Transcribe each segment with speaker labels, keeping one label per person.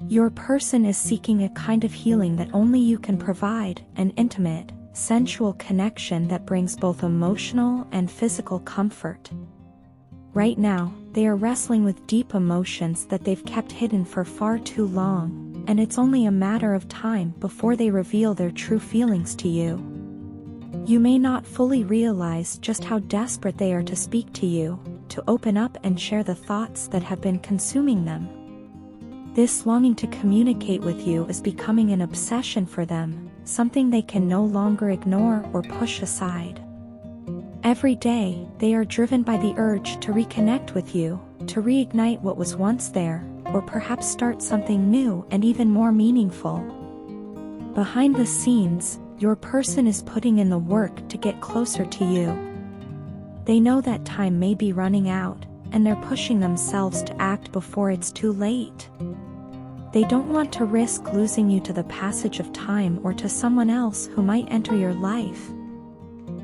Speaker 1: Your person is seeking a kind of healing that only you can provide, an intimate, sensual connection that brings both emotional and physical comfort. Right now, they are wrestling with deep emotions that they've kept hidden for far too long, and it's only a matter of time before they reveal their true feelings to you. You may not fully realize just how desperate they are to speak to you, to open up and share the thoughts that have been consuming them. This longing to communicate with you is becoming an obsession for them, something they can no longer ignore or push aside. Every day, they are driven by the urge to reconnect with you, to reignite what was once there, or perhaps start something new and even more meaningful. Behind the scenes, your person is putting in the work to get closer to you. They know that time may be running out, and they're pushing themselves to act before it's too late. They don't want to risk losing you to the passage of time or to someone else who might enter your life.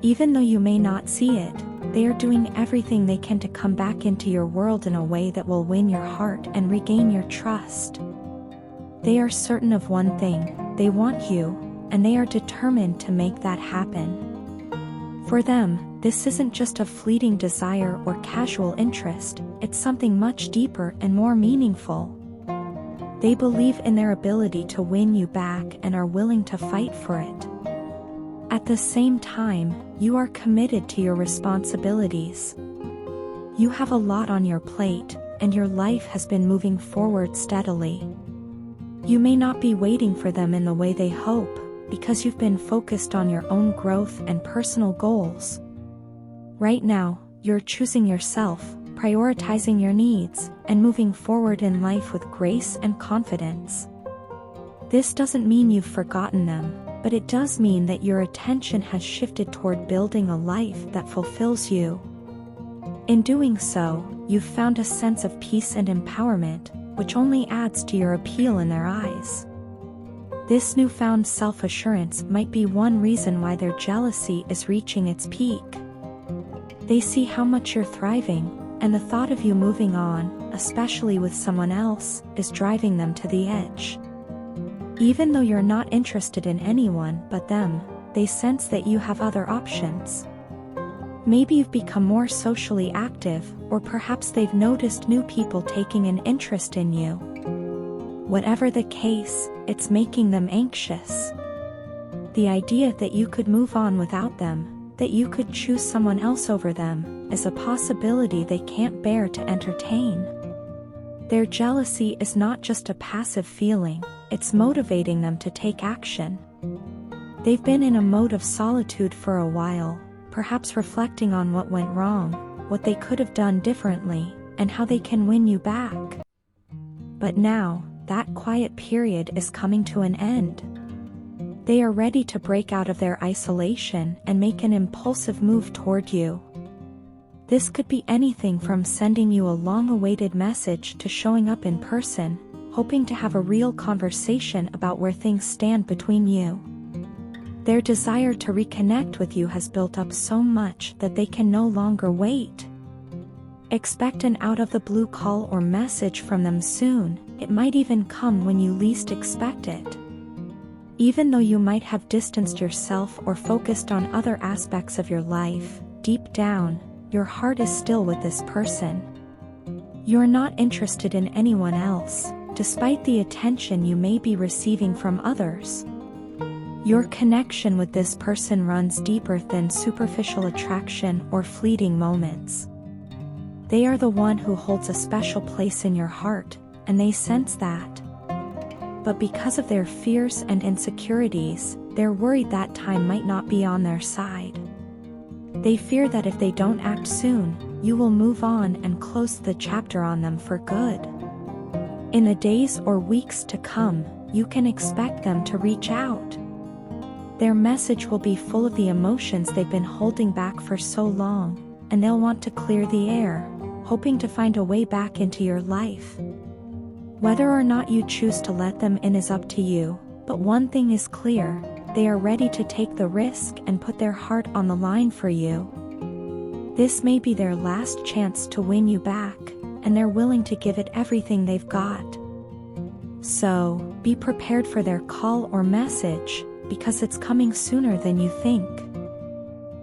Speaker 1: Even though you may not see it, they are doing everything they can to come back into your world in a way that will win your heart and regain your trust. They are certain of one thing: they want you, and they are determined to make that happen. For them, this isn't just a fleeting desire or casual interest, it's something much deeper and more meaningful. They believe in their ability to win you back and are willing to fight for it. At the same time, you are committed to your responsibilities. You have a lot on your plate, and your life has been moving forward steadily. You may not be waiting for them in the way they hope, because you've been focused on your own growth and personal goals. Right now, you're choosing yourself, prioritizing your needs, and moving forward in life with grace and confidence. This doesn't mean you've forgotten them, but it does mean that your attention has shifted toward building a life that fulfills you. In doing so, you've found a sense of peace and empowerment, which only adds to your appeal in their eyes. This newfound self-assurance might be one reason why their jealousy is reaching its peak. They see how much you're thriving, and the thought of you moving on, especially with someone else, is driving them to the edge. Even though you're not interested in anyone but them, they sense that you have other options. Maybe you've become more socially active, or perhaps they've noticed new people taking an interest in you. Whatever the case, it's making them anxious. The idea that you could move on without them, that you could choose someone else over them, is a possibility they can't bear to entertain. Their jealousy is not just a passive feeling, it's motivating them to take action. They've been in a mode of solitude for a while, perhaps reflecting on what went wrong, what they could have done differently, and how they can win you back. But now, that quiet period is coming to an end. They are ready to break out of their isolation and make an impulsive move toward you. This could be anything from sending you a long-awaited message to showing up in person, hoping to have a real conversation about where things stand between you. Their desire to reconnect with you has built up so much that they can no longer wait. Expect an out-of-the-blue call or message from them soon. It might even come when you least expect it. Even though you might have distanced yourself or focused on other aspects of your life, deep down, your heart is still with this person. You're not interested in anyone else, despite the attention you may be receiving from others. Your connection with this person runs deeper than superficial attraction or fleeting moments. They are the one who holds a special place in your heart, and they sense that. But because of their fears and insecurities, they're worried that time might not be on their side. They fear that if they don't act soon, you will move on and close the chapter on them for good. In the days or weeks to come, you can expect them to reach out. Their message will be full of the emotions they've been holding back for so long, and they'll want to clear the air, hoping to find a way back into your life. Whether or not you choose to let them in is up to you, but one thing is clear: they are ready to take the risk and put their heart on the line for you. This may be their last chance to win you back, and they're willing to give it everything they've got. So, be prepared for their call or message, because it's coming sooner than you think.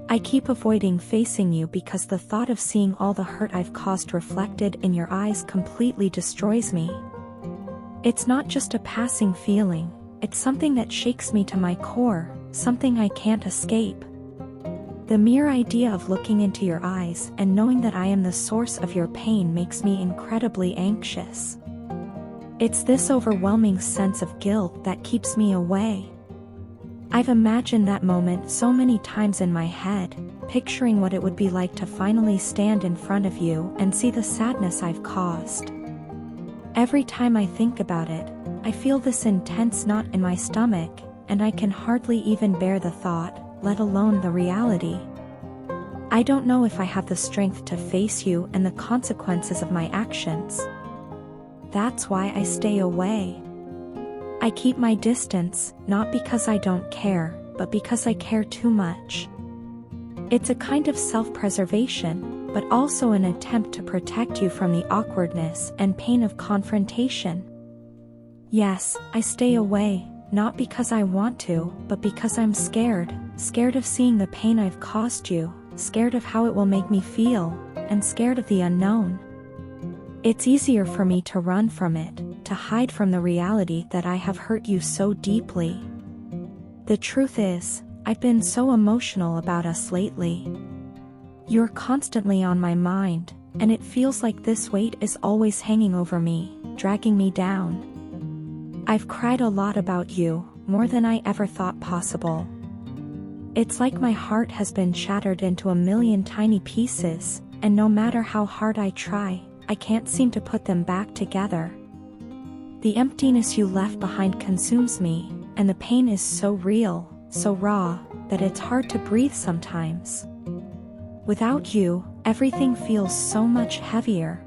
Speaker 1: I keep avoiding facing you because the thought of seeing all the hurt I've caused reflected in your eyes completely destroys me. It's not just a passing feeling, it's something that shakes me to my core, something I can't escape. The mere idea of looking into your eyes and knowing that I am the source of your pain makes me incredibly anxious. It's this overwhelming sense of guilt that keeps me away. I've imagined that moment so many times in my head, picturing what it would be like to finally stand in front of you and see the sadness I've caused. Every time I think about it, I feel this intense knot in my stomach, and I can hardly even bear the thought, let alone the reality. I don't know if I have the strength to face you and the consequences of my actions. That's why I stay away. I keep my distance, not because I don't care, but because I care too much. It's a kind of self-preservation, but also an attempt to protect you from the awkwardness and pain of confrontation. Yes, I stay away, not because I want to, but because I'm scared of seeing the pain I've caused you, scared of how it will make me feel, and scared of the unknown. It's easier for me to run from it, to hide from the reality that I have hurt you so deeply. The truth is, I've been so emotional about us lately. You're constantly on my mind, and it feels like this weight is always hanging over me, dragging me down. I've cried a lot about you, more than I ever thought possible. It's like my heart has been shattered into a million tiny pieces, and no matter how hard I try, I can't seem to put them back together. The emptiness you left behind consumes me, and the pain is so real, so raw, that it's hard to breathe sometimes. Without you, everything feels so much heavier.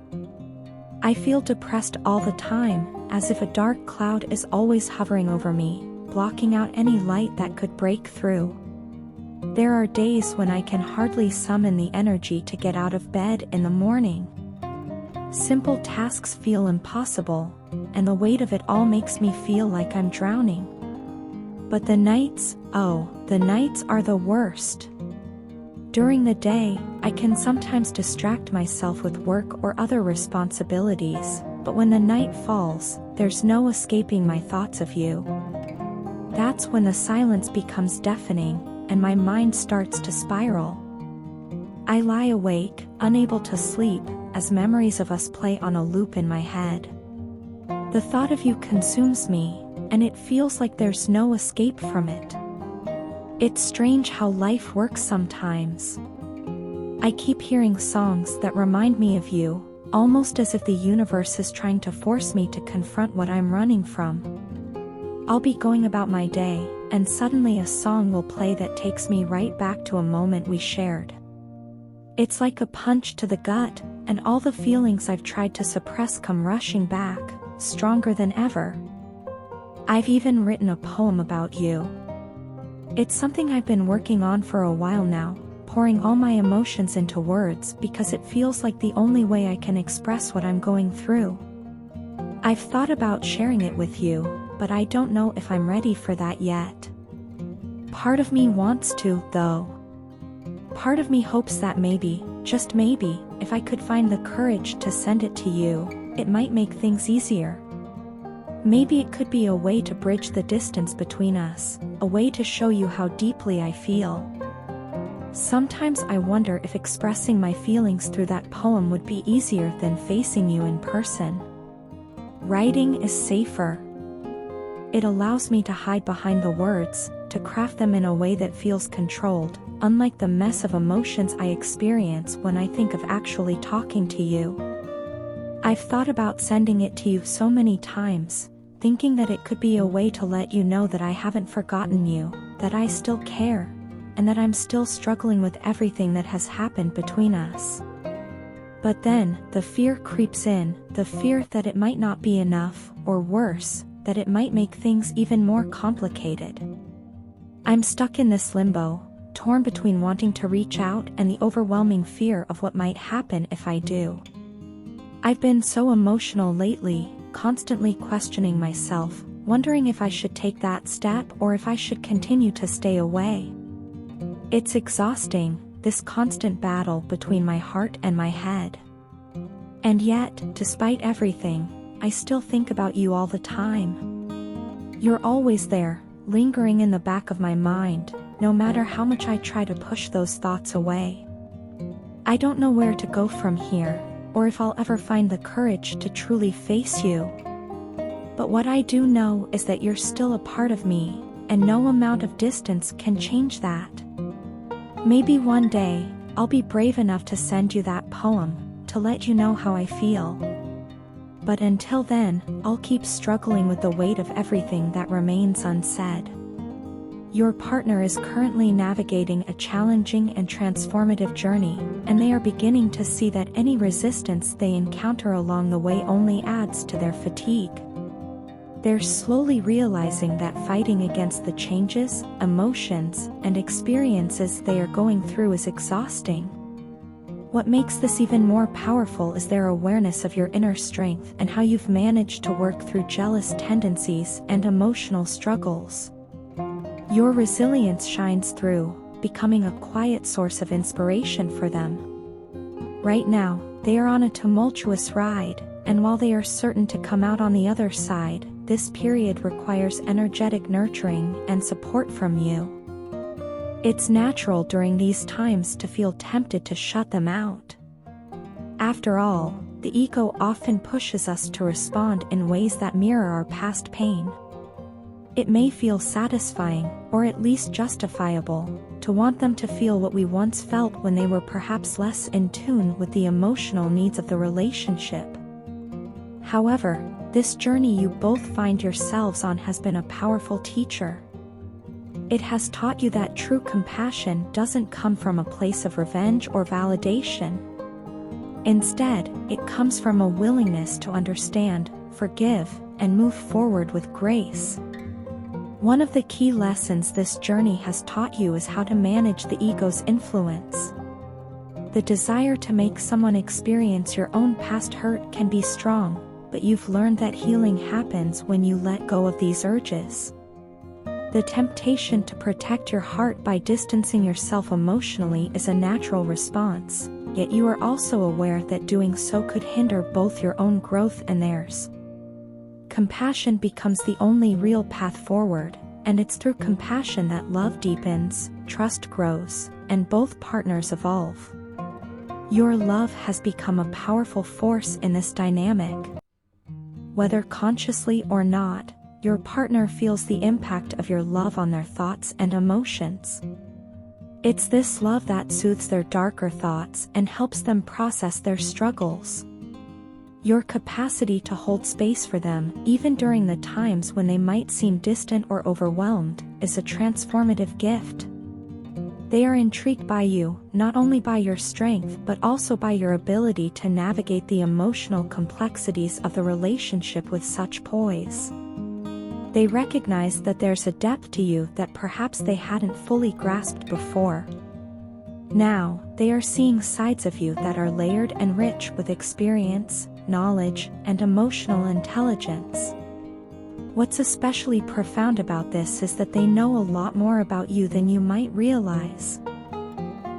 Speaker 1: I feel depressed all the time, as if a dark cloud is always hovering over me, blocking out any light that could break through. There are days when I can hardly summon the energy to get out of bed in the morning. Simple tasks feel impossible, and the weight of it all makes me feel like I'm drowning. But the nights, the nights are the worst. During the day, I can sometimes distract myself with work or other responsibilities, but when the night falls, there's no escaping my thoughts of you. That's when the silence becomes deafening, and my mind starts to spiral. I lie awake, unable to sleep, as memories of us play on a loop in my head. The thought of you consumes me, and it feels like there's no escape from it. It's strange how life works sometimes. I keep hearing songs that remind me of you, almost as if the universe is trying to force me to confront what I'm running from. I'll be going about my day, and suddenly a song will play that takes me right back to a moment we shared. It's like a punch to the gut, and all the feelings I've tried to suppress come rushing back, stronger than ever. I've even written a poem about you. It's something I've been working on for a while now, pouring all my emotions into words because it feels like the only way I can express what I'm going through. I've thought about sharing it with you, but I don't know if I'm ready for that yet. Part of me wants to, though. Part of me hopes that maybe, just maybe, if I could find the courage to send it to you, it might make things easier. Maybe it could be a way to bridge the distance between us, a way to show you how deeply I feel. Sometimes I wonder if expressing my feelings through that poem would be easier than facing you in person. Writing is safer. It allows me to hide behind the words, to craft them in a way that feels controlled, unlike the mess of emotions I experience when I think of actually talking to you. I've thought about sending it to you so many times, thinking that it could be a way to let you know that I haven't forgotten you, that I still care, and that I'm still struggling with everything that has happened between us. But then, the fear creeps in, the fear that it might not be enough, or worse, that it might make things even more complicated. I'm stuck in this limbo, torn between wanting to reach out and the overwhelming fear of what might happen if I do. I've been so emotional lately, constantly questioning myself, wondering if I should take that step or if I should continue to stay away. It's exhausting, this constant battle between my heart and my head. And yet, despite everything, I still think about you all the time. You're always there, lingering in the back of my mind, no matter how much I try to push those thoughts away. I don't know where to go from here, or if I'll ever find the courage to truly face you. But what I do know is that you're still a part of me, and no amount of distance can change that. Maybe one day, I'll be brave enough to send you that poem, to let you know how I feel. But until then, I'll keep struggling with the weight of everything that remains unsaid. Your partner is currently navigating a challenging and transformative journey, and they are beginning to see that any resistance they encounter along the way only adds to their fatigue. They're slowly realizing that fighting against the changes, emotions, and experiences they are going through is exhausting. What makes this even more powerful is their awareness of your inner strength and how you've managed to work through jealous tendencies and emotional struggles. Your resilience shines through, becoming a quiet source of inspiration for them. Right now, they are on a tumultuous ride, and while they are certain to come out on the other side, this period requires energetic nurturing and support from you. It's natural during these times to feel tempted to shut them out. After all, the ego often pushes us to respond in ways that mirror our past pain. It may feel satisfying, or at least justifiable, to want them to feel what we once felt when they were perhaps less in tune with the emotional needs of the relationship. However, this journey you both find yourselves on has been a powerful teacher. It has taught you that true compassion doesn't come from a place of revenge or validation. Instead, it comes from a willingness to understand, forgive, and move forward with grace. One of the key lessons this journey has taught you is how to manage the ego's influence. The desire to make someone experience your own past hurt can be strong, but you've learned that healing happens when you let go of these urges. The temptation to protect your heart by distancing yourself emotionally is a natural response, yet you are also aware that doing so could hinder both your own growth and theirs. Compassion becomes the only real path forward, and it's through compassion that love deepens, trust grows, and both partners evolve. Your love has become a powerful force in this dynamic. Whether consciously or not, your partner feels the impact of your love on their thoughts and emotions. It's this love that soothes their darker thoughts and helps them process their struggles. Your capacity to hold space for them, even during the times when they might seem distant or overwhelmed, is a transformative gift. They are intrigued by you, not only by your strength but also by your ability to navigate the emotional complexities of the relationship with such poise. They recognize that there's a depth to you that perhaps they hadn't fully grasped before. Now, they are seeing sides of you that are layered and rich with experience, knowledge, and emotional intelligence. What's especially profound about this is that they know a lot more about you than you might realize.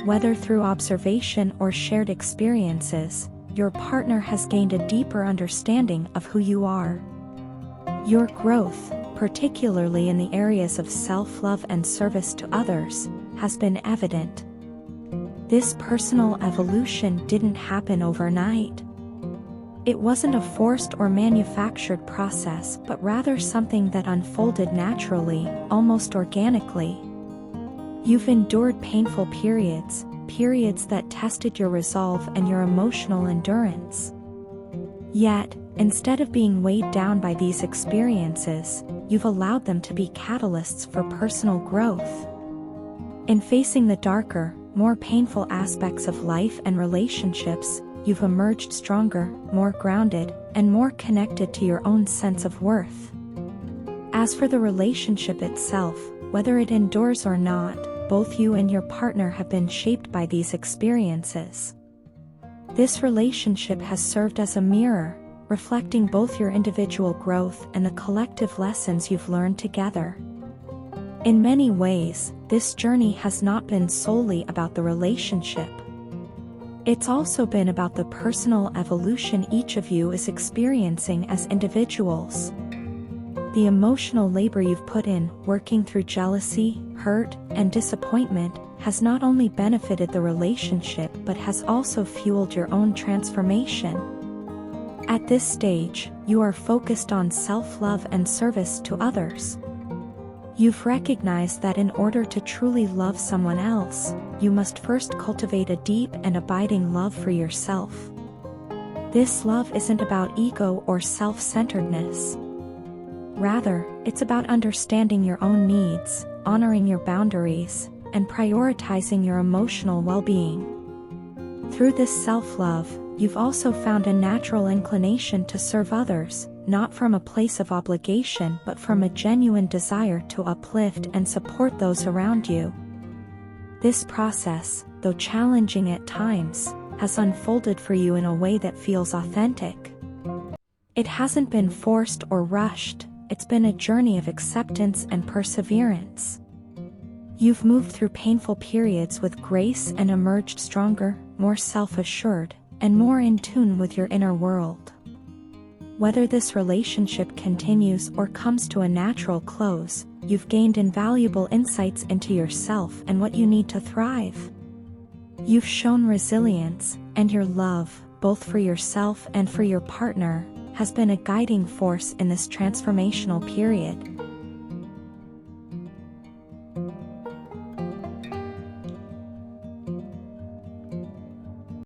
Speaker 1: Whether through observation or shared experiences, your partner has gained a deeper understanding of who you are. Your growth, particularly in the areas of self-love and service to others, has been evident. This personal evolution didn't happen overnight. It wasn't a forced or manufactured process, but rather something that unfolded naturally, almost organically. You've endured painful periods that tested your resolve and your emotional endurance. Yet, instead of being weighed down by these experiences, you've allowed them to be catalysts for personal growth. In facing the darker, more painful aspects of life and relationships, you've emerged stronger, more grounded, and more connected to your own sense of worth. As for the relationship itself, whether it endures or not, both you and your partner have been shaped by these experiences. This relationship has served as a mirror, reflecting both your individual growth and the collective lessons you've learned together. In many ways, this journey has not been solely about the relationship. It's also been about the personal evolution each of you is experiencing as individuals. The emotional labor you've put in, working through jealousy, hurt, and disappointment, has not only benefited the relationship but has also fueled your own transformation. At this stage, you are focused on self-love and service to others. You've recognized that in order to truly love someone else, you must first cultivate a deep and abiding love for yourself. This love isn't about ego or self-centeredness. Rather, it's about understanding your own needs, honoring your boundaries, and prioritizing your emotional well-being. Through this self-love, you've also found a natural inclination to serve others, not from a place of obligation but from a genuine desire to uplift and support those around you. This process, though challenging at times, has unfolded for you in a way that feels authentic. It hasn't been forced or rushed, it's been a journey of acceptance and perseverance. You've moved through painful periods with grace and emerged stronger, more self-assured, and more in tune with your inner world. Whether this relationship continues or comes to a natural close, you've gained invaluable insights into yourself and what you need to thrive. You've shown resilience, and your love, both for yourself and for your partner, has been a guiding force in this transformational period.